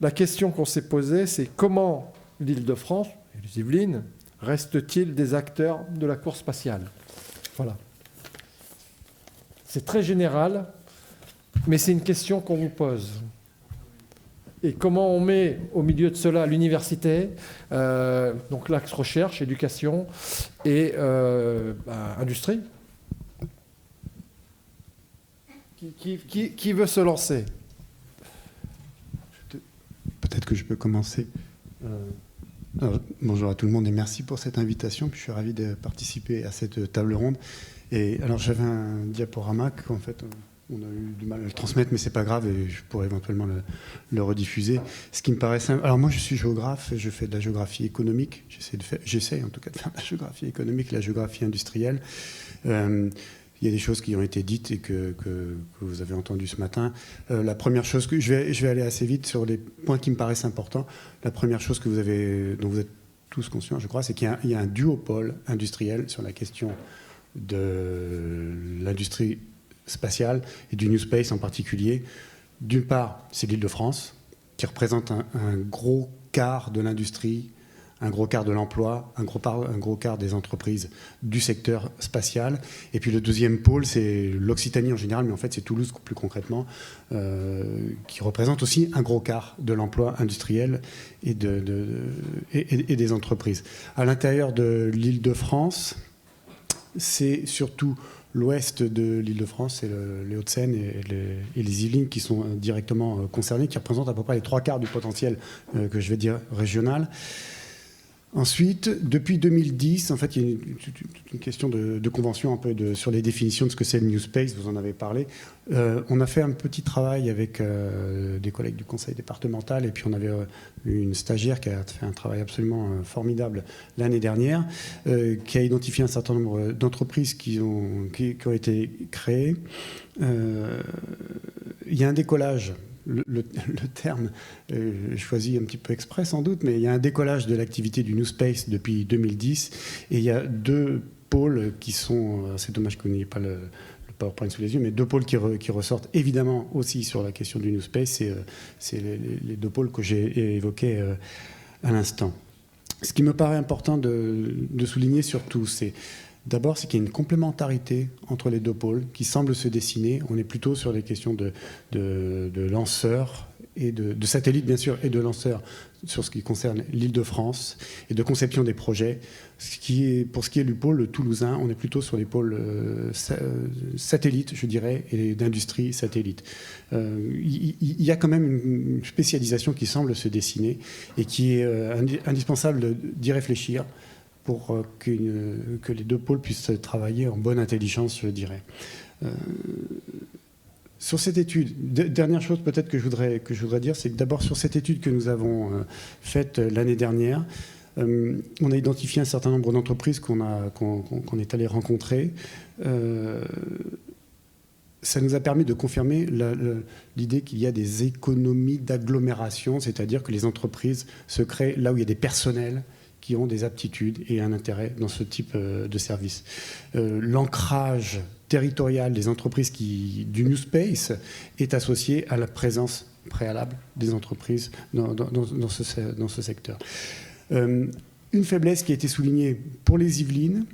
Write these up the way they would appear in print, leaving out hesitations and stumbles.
la question qu'on s'est posée, c'est comment l'Île-de-France et les Yvelines restent-ils des acteurs de la course spatiale? Voilà. C'est très général, mais c'est une question qu'on vous pose. Et comment on met au milieu de cela l'université, donc l'axe recherche, éducation et industrie. Qui veut se lancer? Peut-être que je peux commencer. Alors, bonjour à tout le monde et merci pour cette invitation. Puis je suis ravi de participer à cette table ronde. Et alors j'avais un diaporama qu'en fait on a eu du mal à le transmettre, mais c'est pas grave et je pourrais éventuellement le rediffuser. Ce qui me paraît simple. Alors moi je suis géographe, je fais de la géographie économique. J'essaie en tout cas de faire de la géographie économique, la géographie industrielle. Il y a des choses qui ont été dites et que vous avez entendues ce matin. La première chose que je vais aller assez vite sur les points qui me paraissent importants. La première chose dont vous êtes tous conscients, je crois, c'est qu'il y a un duopôle industriel sur la question de l'industrie spatiale et du New Space en particulier. D'une part, c'est l'Île-de-France qui représente un gros quart de l'industrie, un gros quart de l'emploi, un gros quart des entreprises du secteur spatial. Et puis le deuxième pôle, c'est l'Occitanie en général, mais en fait c'est Toulouse plus concrètement, qui représente aussi un gros quart de l'emploi industriel et des entreprises. À l'intérieur de l'Île-de-France, c'est surtout l'ouest de l'Île-de-France, c'est les Hauts-de-Seine et les Yvelines qui sont directement concernés, qui représentent à peu près les 3/4 du potentiel que je vais dire régional. Ensuite, depuis 2010, en fait, il y a une question de convention un peu sur les définitions de ce que c'est le New Space, vous en avez parlé. On a fait un petit travail avec des collègues du conseil départemental et puis on avait une stagiaire qui a fait un travail absolument formidable l'année dernière, qui a identifié un certain nombre d'entreprises qui ont été créées. Il y a un décollage. Le terme choisi un petit peu exprès sans doute, mais il y a un décollage de l'activité du New Space depuis 2010 et il y a deux pôles qui sont, c'est dommage que vous n'ayez pas le PowerPoint sous les yeux, mais deux pôles qui ressortent évidemment aussi sur la question du New Space, c'est les deux pôles que j'ai évoqués à l'instant. Ce qui me paraît important de souligner surtout, d'abord, c'est qu'il y a une complémentarité entre les deux pôles qui semble se dessiner. On est plutôt sur les questions de lanceurs et de satellites, bien sûr, et de lanceurs sur ce qui concerne l'Île-de-France et de conception des projets. Pour ce qui est du pôle toulousain, on est plutôt sur les pôles satellites, je dirais, et d'industrie satellite. Il y a quand même une spécialisation qui semble se dessiner et qui est indispensable d'y réfléchir pour que les deux pôles puissent travailler en bonne intelligence, je dirais. Sur cette étude, dernière chose peut-être que je voudrais dire, c'est que d'abord sur cette étude que nous avons faite l'année dernière, on a identifié un certain nombre d'entreprises qu'on est allé rencontrer. Ça nous a permis de confirmer l'idée qu'il y a des économies d'agglomération, c'est-à-dire que les entreprises se créent là où il y a des personnels qui ont des aptitudes et un intérêt dans ce type de service. L'ancrage territorial des entreprises du New Space est associé à la présence préalable des entreprises dans ce secteur. Une faiblesse qui a été soulignée pour les Yvelines,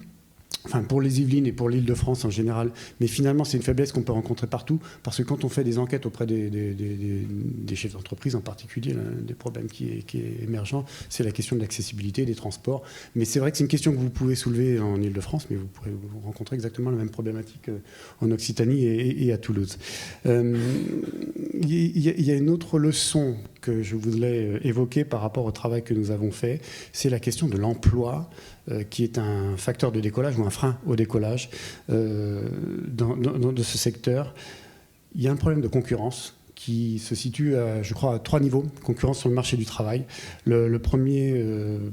enfin pour les Yvelines et pour l'Île-de-France en général, mais finalement c'est une faiblesse qu'on peut rencontrer partout, parce que quand on fait des enquêtes auprès des chefs d'entreprise en particulier, l'un des problèmes qui est émergent, c'est la question de l'accessibilité des transports. Mais c'est vrai que c'est une question que vous pouvez soulever en Île-de-France, mais vous pourrez rencontrer exactement la même problématique en Occitanie et à Toulouse. Il y a une autre leçon que je voulais évoquer par rapport au travail que nous avons fait, c'est la question de l'emploi, qui est un facteur de décollage ou un frein au décollage de ce secteur. Il y a un problème de concurrence qui se situe, je crois, à 3 niveaux. Concurrence sur le marché du travail. Le premier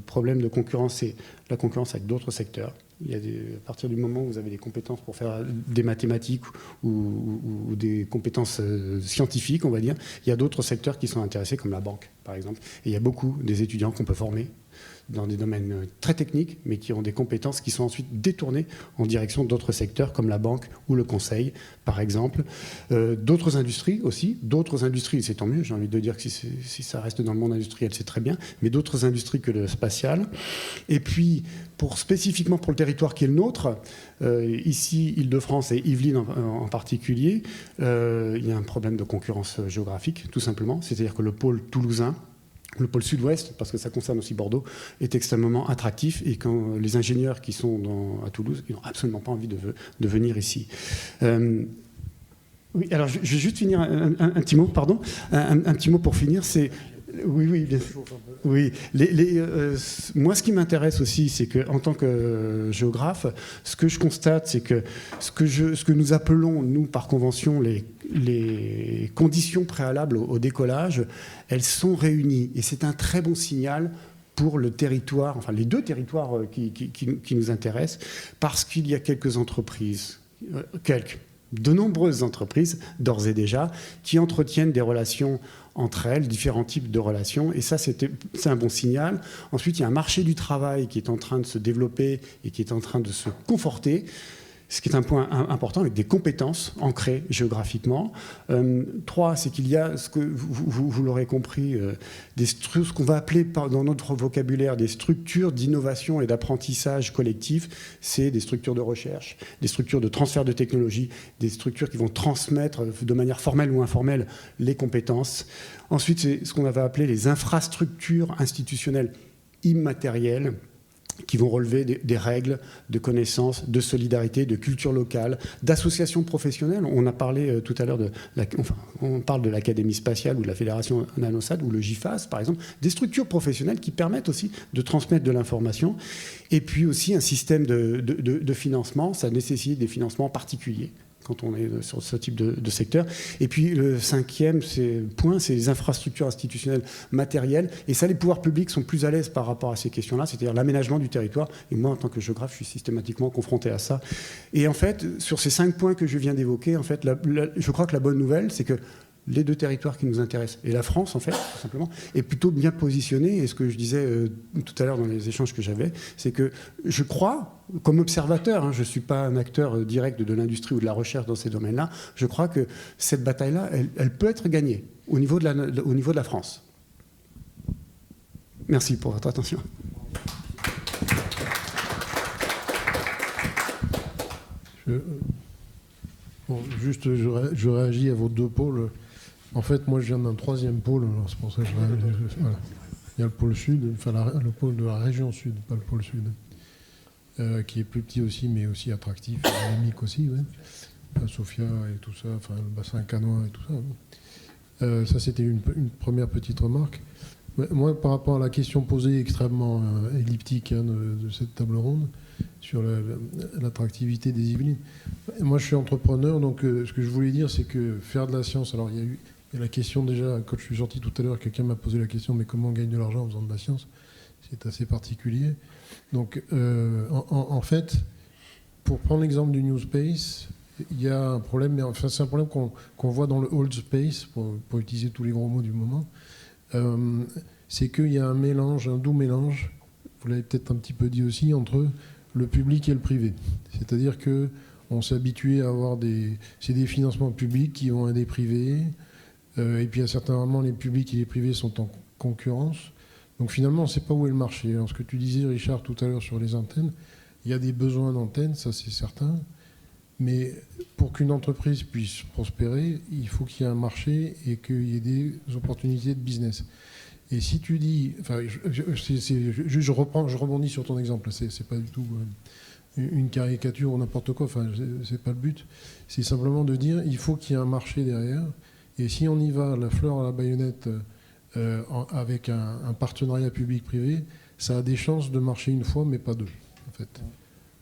problème de concurrence, c'est la concurrence avec d'autres secteurs. À partir du moment où vous avez des compétences pour faire des mathématiques ou des compétences scientifiques, on va dire, il y a d'autres secteurs qui sont intéressés, comme la banque, par exemple. Et il y a beaucoup des étudiants qu'on peut former dans des domaines très techniques, mais qui ont des compétences qui sont ensuite détournées en direction d'autres secteurs comme la banque ou le conseil, par exemple. D'autres industries aussi, c'est tant mieux, j'ai envie de dire que si ça reste dans le monde industriel, c'est très bien, mais d'autres industries que le spatial. Et puis, spécifiquement pour le territoire qui est le nôtre, ici, Île-de-France et Yvelines en particulier, il y a un problème de concurrence géographique, tout simplement, c'est-à-dire que le pôle toulousain, le pôle sud-ouest, parce que ça concerne aussi Bordeaux, est extrêmement attractif et quand les ingénieurs qui sont à Toulouse, ils n'ont absolument pas envie de venir ici. Oui, alors je vais juste finir un petit mot, pardon, un petit mot pour finir, c'est... Oui, bien sûr. Oui. Moi, ce qui m'intéresse aussi, c'est qu'en tant que géographe, ce que je constate, c'est que ce que nous appelons, nous, par convention, les conditions préalables au décollage, elles sont réunies. Et c'est un très bon signal pour le territoire, enfin les deux territoires qui nous intéressent, parce qu'il y a quelques entreprises, de nombreuses entreprises, d'ores et déjà, qui entretiennent des relations entre elles, différents types de relations, et ça, c'est un bon signal. Ensuite, il y a un marché du travail qui est en train de se développer et qui est en train de se conforter, ce qui est un point important, avec des compétences ancrées géographiquement. 3, c'est qu'il y a, ce que vous l'aurez compris, ce qu'on va appeler dans notre vocabulaire des structures d'innovation et d'apprentissage collectif. C'est des structures de recherche, des structures de transfert de technologie, des structures qui vont transmettre de manière formelle ou informelle les compétences. Ensuite, c'est ce qu'on va appeler les infrastructures institutionnelles immatérielles, qui vont relever des règles de connaissances, de solidarité, de culture locale, d'associations professionnelles. On a parlé tout à l'heure on parle de l'Académie spatiale ou de la Fédération Nanosat ou le GIFAS, par exemple, des structures professionnelles qui permettent aussi de transmettre de l'information. Et puis aussi un système de financement, ça nécessite des financements particuliers quand on est sur ce type de secteur. Et puis le 5e point, c'est les infrastructures institutionnelles matérielles. Et ça, les pouvoirs publics sont plus à l'aise par rapport à ces questions-là, c'est-à-dire l'aménagement du territoire. Et moi, en tant que géographe, je suis systématiquement confronté à ça. Et en fait, sur ces 5 points que je viens d'évoquer, en fait, je crois que la bonne nouvelle, c'est que les deux territoires qui nous intéressent, et la France, en fait, tout simplement, est plutôt bien positionnée. Et ce que je disais tout à l'heure dans les échanges que j'avais, c'est que je crois, comme observateur, je ne suis pas un acteur direct de l'industrie ou de la recherche dans ces domaines-là, je crois que cette bataille-là, elle peut être gagnée au niveau de la France. Merci pour votre attention. Je réagis à vos deux pôles. En fait, moi, je viens d'un 3e pôle, alors c'est pour ça que voilà. Il y a le pôle sud, enfin le pôle de la région sud, pas le pôle sud, qui est plus petit aussi, mais aussi attractif, dynamique aussi, ouais. Sofia et tout ça, enfin le bassin canois et tout ça. Ça, c'était une première petite remarque. Moi, par rapport à la question posée extrêmement elliptique de cette table ronde, sur l'attractivité des Yvelines. Moi, je suis entrepreneur, donc ce que je voulais dire, c'est que faire de la science... Alors, il y a la question déjà, quand je suis sorti tout à l'heure, quelqu'un m'a posé la question, mais comment on gagne de l'argent en faisant de la science? C'est assez particulier. Donc, en fait, pour prendre l'exemple du New Space, il y a un problème, mais enfin, c'est un problème qu'on voit dans le Old Space, pour utiliser tous les gros mots du moment, c'est qu'il y a un mélange, un doux mélange, vous l'avez peut-être un petit peu dit aussi, entre le public et le privé. C'est-à-dire qu'on s'est habitué à avoir des financements publics qui vont à des privés, et puis à certains moments, les publics et les privés sont en concurrence. Donc finalement, on ne sait pas où est le marché. Alors, ce que tu disais, Richard, tout à l'heure sur les antennes, il y a des besoins d'antennes, ça c'est certain, mais pour qu'une entreprise puisse prospérer, il faut qu'il y ait un marché et qu'il y ait des opportunités de business. Et si tu dis, enfin, je rebondis sur ton exemple, c'est pas du tout une caricature ou n'importe quoi, enfin, c'est pas le but, c'est simplement de dire, il faut qu'il y ait un marché derrière, et si on y va la fleur à la baïonnette avec un partenariat public-privé, ça a des chances de marcher une fois, mais pas deux, en fait.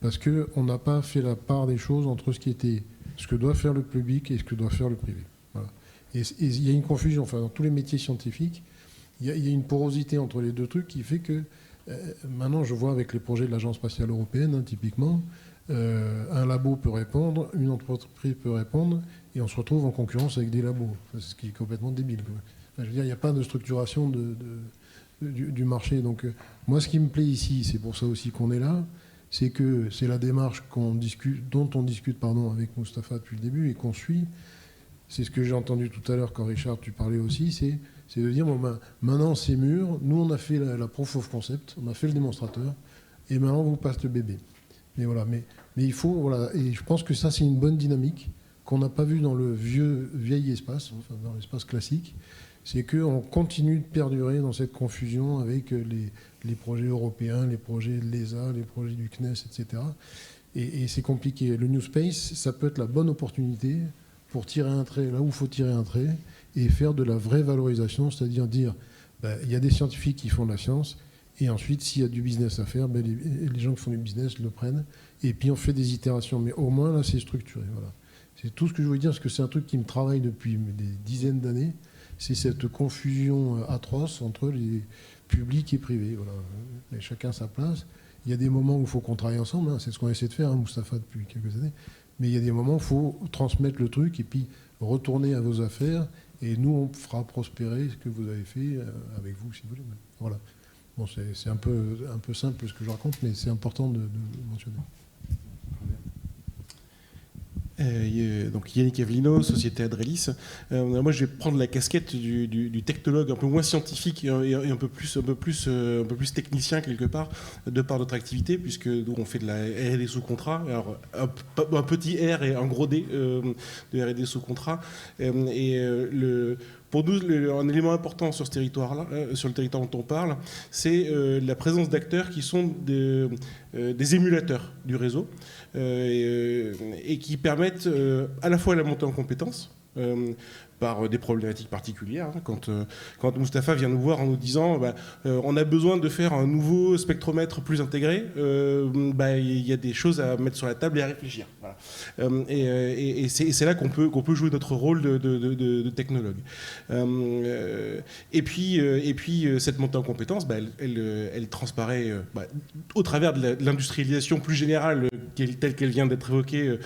Parce qu'on n'a pas fait la part des choses entre ce que doit faire le public et ce que doit faire le privé. Voilà. Et il y a une confusion, enfin, dans tous les métiers scientifiques, il y a une porosité entre les deux trucs qui fait que, maintenant je vois avec les projets de l'Agence spatiale européenne, typiquement, un labo peut répondre, une entreprise peut répondre, et on se retrouve en concurrence avec des labos. C'est ce qui est complètement débile. Enfin, je veux dire, il n'y a pas de structuration du marché. Donc moi, ce qui me plaît ici, c'est pour ça aussi qu'on est là, c'est que c'est la démarche dont on discute avec Mustapha depuis le début et qu'on suit. C'est ce que j'ai entendu tout à l'heure quand Richard, tu parlais aussi, c'est de dire, maintenant c'est mûr, nous on a fait la proof of concept, on a fait le démonstrateur, et maintenant on vous passe le bébé. Mais voilà, mais il faut, et je pense que ça c'est une bonne dynamique qu'on n'a pas vue dans le vieil espace, enfin dans l'espace classique, c'est qu'on continue de perdurer dans cette confusion avec les projets européens, les projets de l'ESA, les projets du CNES, etc. Et c'est compliqué. Le New Space, ça peut être la bonne opportunité pour tirer un trait là où il faut tirer un trait et faire de la vraie valorisation, c'est-à-dire dire, il y a des scientifiques qui font de la science, et ensuite, s'il y a du business à faire, les gens qui font du business le prennent, et puis on fait des itérations. Mais au moins, là, c'est structuré. Voilà. C'est tout ce que je voulais dire, parce que c'est un truc qui me travaille depuis des dizaines d'années, c'est cette confusion atroce entre les publics et privés. Voilà. Et chacun sa place. Il y a des moments où il faut qu'on travaille ensemble, c'est ce qu'on essaie de faire, Mustapha, depuis quelques années. Mais il y a des moments où il faut transmettre le truc et puis retourner à vos affaires. Et nous, on fera prospérer ce que vous avez fait avec vous, si vous voulez. Voilà. Bon, c'est un peu simple ce que je raconte, mais c'est important de mentionner. Donc Yannick Avlino, Société Adrelis. Moi, je vais prendre la casquette du technologue un peu moins scientifique et un peu plus technicien quelque part, de par notre activité, puisque nous on fait de la R&D sous contrat. Alors un petit R et un gros D de R&D sous contrat. Pour nous, un élément important sur ce territoire-là, sur le territoire dont on parle, c'est la présence d'acteurs qui sont des émulateurs du réseau et qui permettent à la fois la montée en compétences par des problématiques particulières. Quand Mustapha vient nous voir en nous disant on a besoin de faire un nouveau spectromètre plus intégré, il y a des choses à mettre sur la table et à réfléchir. Voilà. Et c'est là qu'on peut jouer notre rôle de technologue. Et puis cette montée en compétences, elle transparaît au travers de l'industrialisation plus générale telle qu'elle vient d'être évoquée,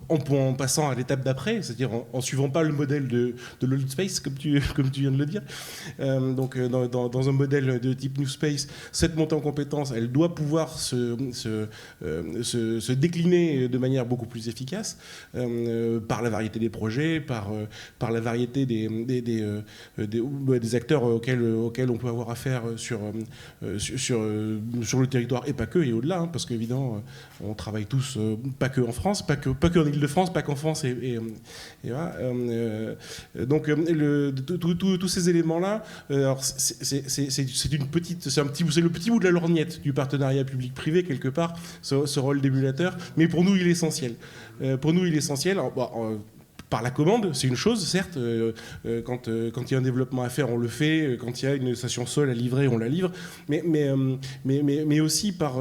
en passant à l'étape d'après, c'est-à-dire en suivant pas le modèle de l'old space, comme tu viens de le dire. Donc dans un modèle de type New Space, cette montée en compétences, elle doit pouvoir se décliner de manière beaucoup plus efficace par la variété des projets, par la variété des acteurs auxquels on peut avoir affaire sur le territoire et pas que, et au-delà, parce qu'évidemment, on travaille tous, pas que en France, pas que en Ile-de-France, pas qu'en France, et voilà. Donc tous ces éléments-là, c'est le petit bout de la lorgnette du partenariat public-privé quelque part, ce rôle d'émulateur, mais pour nous il est essentiel. Alors, par la commande, c'est une chose, certes, quand il y a un développement à faire, on le fait, quand il y a une station sol à livrer, on la livre, mais aussi par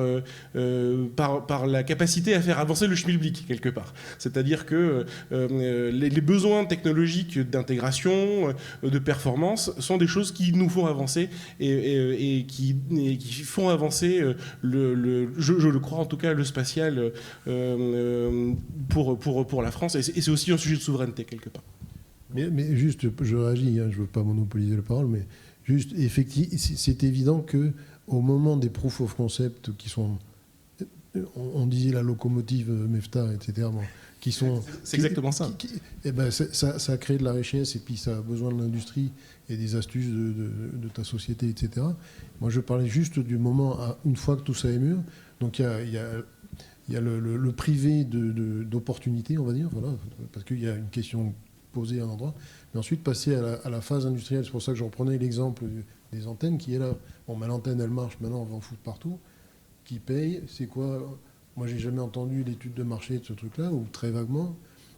la capacité à faire avancer le schmilblick, quelque part. C'est-à-dire que les besoins technologiques d'intégration, de performance, sont des choses qui nous font avancer et qui font avancer, je le crois en tout cas, le spatial pour la France. Et c'est aussi un sujet de souveraineté quelque part. Mais juste, je réagis, je ne veux pas monopoliser la parole, mais juste, effectivement, c'est évident qu'au moment des proof of concept qui sont, on disait la locomotive MEFTA, etc., qui sont... C'est exactement ça. Ça a créé de la richesse et puis ça a besoin de l'industrie et des astuces de ta société, etc. Moi, je parlais juste du moment, une fois que tout ça est mûr, donc il y a le privé d'opportunités, on va dire, voilà, parce qu'il y a une question posée à un endroit. Mais ensuite, passer à la phase industrielle. C'est pour ça que j'en prenais l'exemple des antennes qui est là. Bon, l'antenne, elle marche, maintenant, on va en foutre partout. Qui paye, c'est quoi? Moi, j'ai jamais entendu l'étude de marché de ce truc-là, ou très vaguement.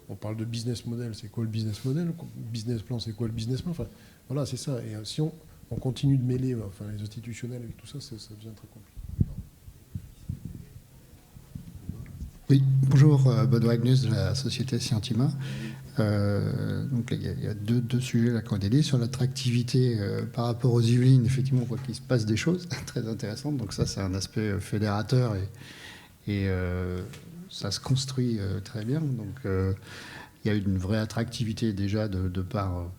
On parle de business model. C'est quoi le business model? Business plan, c'est quoi le business plan? Enfin, voilà, c'est ça. Et si on continue de mêler les institutionnels avec tout ça, ça devient très compliqué. Oui, bonjour, Benoît Agnus de la société Scientima. Donc il y a deux sujets là qu'on a dit. Sur l'attractivité par rapport aux Yvelines, effectivement, on voit qu'il se passe des choses très intéressantes. Donc ça, c'est un aspect fédérateur et ça se construit très bien. Donc il y a une vraie attractivité déjà de par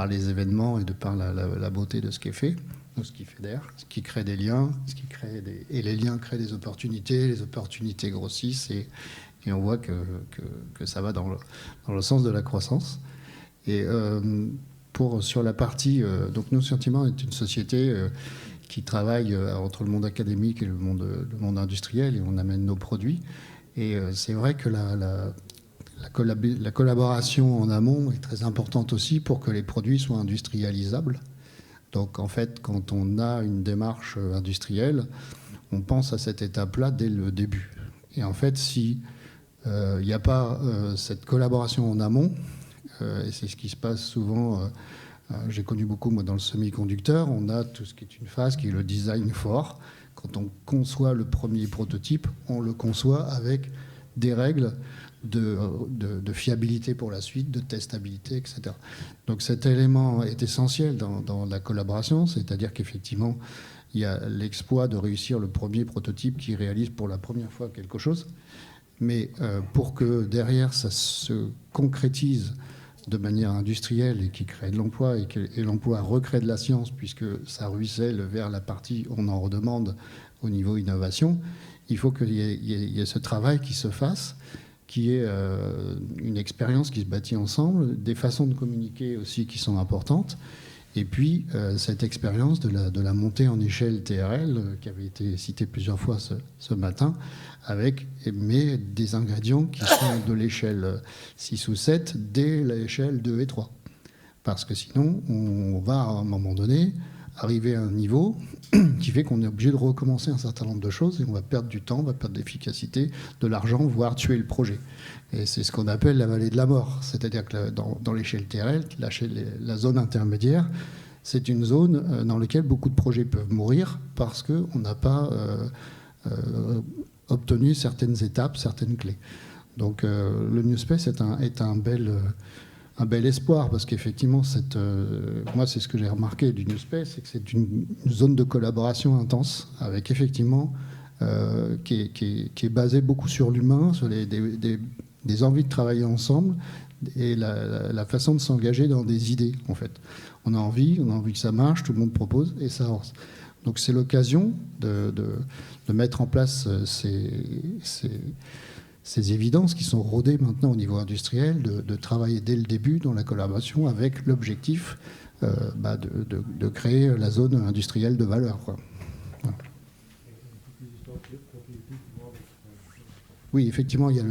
les événements et de par la beauté de ce qui est fait. donc ce qui fédère, ce qui crée des liens, et les liens créent des opportunités, les opportunités grossissent, et on voit que ça va dans le sens de la croissance. Et sur la partie... donc nous, Scientima est une société qui travaille entre le monde académique et le monde industriel, et on amène nos produits. Et c'est vrai que la collaboration en amont est très importante aussi pour que les produits soient industrialisables. Donc en fait, quand on a une démarche industrielle, on pense à cette étape-là dès le début. Et en fait, si il n'y a pas cette collaboration en amont, et c'est ce qui se passe souvent, j'ai connu beaucoup moi dans le semi-conducteur, on a tout ce qui est une phase qui est le design for. Quand on conçoit le premier prototype, on le conçoit avec des règles de fiabilité pour la suite, de testabilité, etc. Donc cet élément est essentiel dans la collaboration, c'est-à-dire qu'effectivement, il y a l'exploit de réussir le premier prototype qui réalise pour la première fois quelque chose, mais pour que derrière ça se concrétise de manière industrielle et qui crée de l'emploi et l'emploi recrée de la science puisque ça ruisselle vers la partie on en redemande au niveau innovation, il faut qu'il y ait ce travail qui se fasse, qui est une expérience qui se bâtit ensemble, des façons de communiquer aussi qui sont importantes, et puis cette expérience de la montée en échelle TRL qui avait été citée plusieurs fois ce matin, mais des ingrédients qui sont de l'échelle 6 ou 7 dès l'échelle 2 et 3. Parce que sinon, on va à un moment donné arriver à un niveau qui fait qu'on est obligé de recommencer un certain nombre de choses et on va perdre du temps, on va perdre de l'efficacité, de l'argent, voire tuer le projet. Et c'est ce qu'on appelle la vallée de la mort. C'est-à-dire que dans l'échelle TRL, la zone intermédiaire, c'est une zone dans laquelle beaucoup de projets peuvent mourir parce qu'on n'a pas obtenu certaines étapes, certaines clés. Donc le New Space est un bel espoir, parce qu'effectivement, moi, c'est ce que j'ai remarqué du New Space, c'est que c'est une zone de collaboration intense, avec effectivement, qui est basée beaucoup sur l'humain, sur des envies de travailler ensemble, et la façon de s'engager dans des idées, en fait. On a envie que ça marche, tout le monde propose, et ça avance. Donc c'est l'occasion de mettre en place ces évidences qui sont rodées maintenant au niveau industriel, de travailler dès le début dans la collaboration avec l'objectif de créer la zone industrielle de valeur, quoi. Voilà. Oui, effectivement, il y a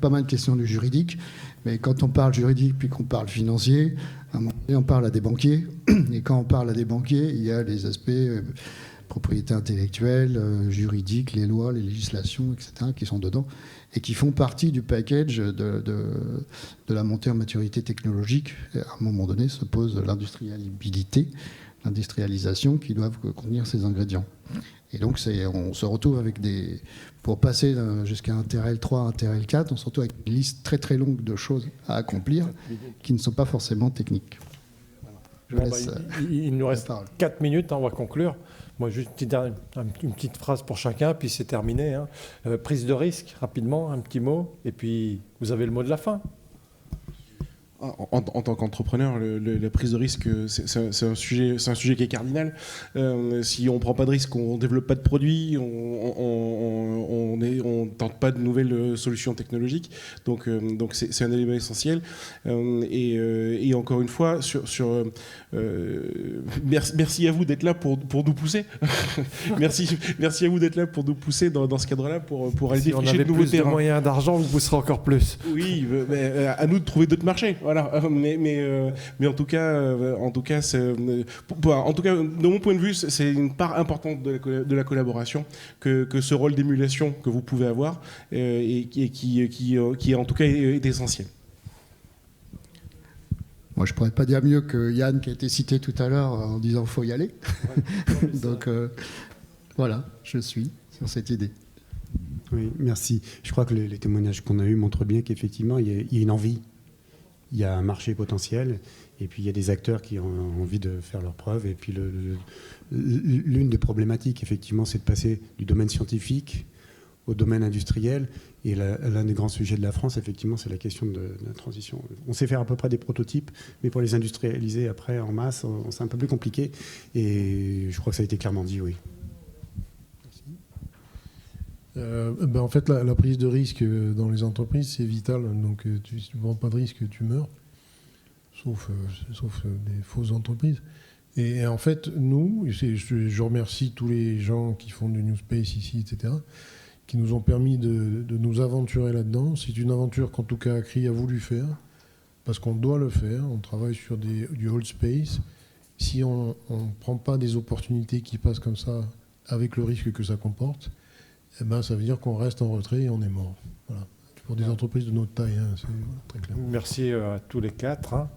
pas mal de questions de juridique, mais quand on parle juridique puis qu'on parle financier, à un moment donné, on parle à des banquiers, et quand on parle à des banquiers, il y a les aspects propriété intellectuelle, juridique, les lois, les législations, etc., qui sont dedans, et qui font partie du package de la montée en maturité technologique. Et à un moment donné, se pose l'industrialisation qui doivent contenir ces ingrédients. Et donc, on se retrouve pour passer jusqu'à un TRL 3, un TRL 4, on se retrouve avec une liste très très longue de choses à accomplir qui ne sont pas forcément techniques. Il nous reste 4 minutes, on va conclure. Moi, juste une petite phrase pour chacun, puis c'est terminé. Hein. Prise de risque, rapidement, un petit mot, et puis vous avez le mot de la fin. En tant qu'entrepreneur, la prise de risque, c'est un sujet qui est cardinal. Si on ne prend pas de risque, on ne développe pas de produits, on ne tente pas de nouvelles solutions technologiques. Donc c'est un élément essentiel. Et encore une fois, merci à vous d'être là pour nous pousser. merci à vous d'être là pour nous pousser dans ce cadre-là, pour aller défricher de nouveaux terrains. Si on avait plus de moyens d'argent, vous pousserez encore plus. Oui, mais à nous de trouver d'autres marchés. Voilà, mais en tout cas, de mon point de vue, c'est une part importante de la collaboration que ce rôle d'émulation que vous pouvez avoir et qui en tout cas est essentiel. Moi, je pourrais pas dire mieux que Yann qui a été cité tout à l'heure en disant faut y aller. Ouais, donc voilà, je suis sur cette idée. Oui, merci. Je crois que les témoignages qu'on a eus montrent bien qu'effectivement, il y a une envie. Il y a un marché potentiel, et puis il y a des acteurs qui ont envie de faire leurs preuves. Et puis l'une des problématiques, effectivement, c'est de passer du domaine scientifique au domaine industriel. Et l'un des grands sujets de la France, effectivement, c'est la question de la transition. On sait faire à peu près des prototypes, mais pour les industrialiser après en masse, c'est un peu plus compliqué. Et je crois que ça a été clairement dit, oui. En fait, la prise de risque dans les entreprises, c'est vital. Donc, tu ne prends pas de risque, tu meurs, sauf des fausses entreprises. Et en fait, nous, je remercie tous les gens qui font du New Space ici, etc., qui nous ont permis de nous aventurer là-dedans. C'est une aventure qu'en tout cas ACRI a voulu faire, parce qu'on doit le faire. On travaille sur du old space. Si on ne prend pas des opportunités qui passent comme ça, avec le risque que ça comporte, eh ben, ça veut dire qu'on reste en retrait et on est mort. Voilà. Pour des entreprises de notre taille, hein, c'est très clair. Merci à tous les quatre.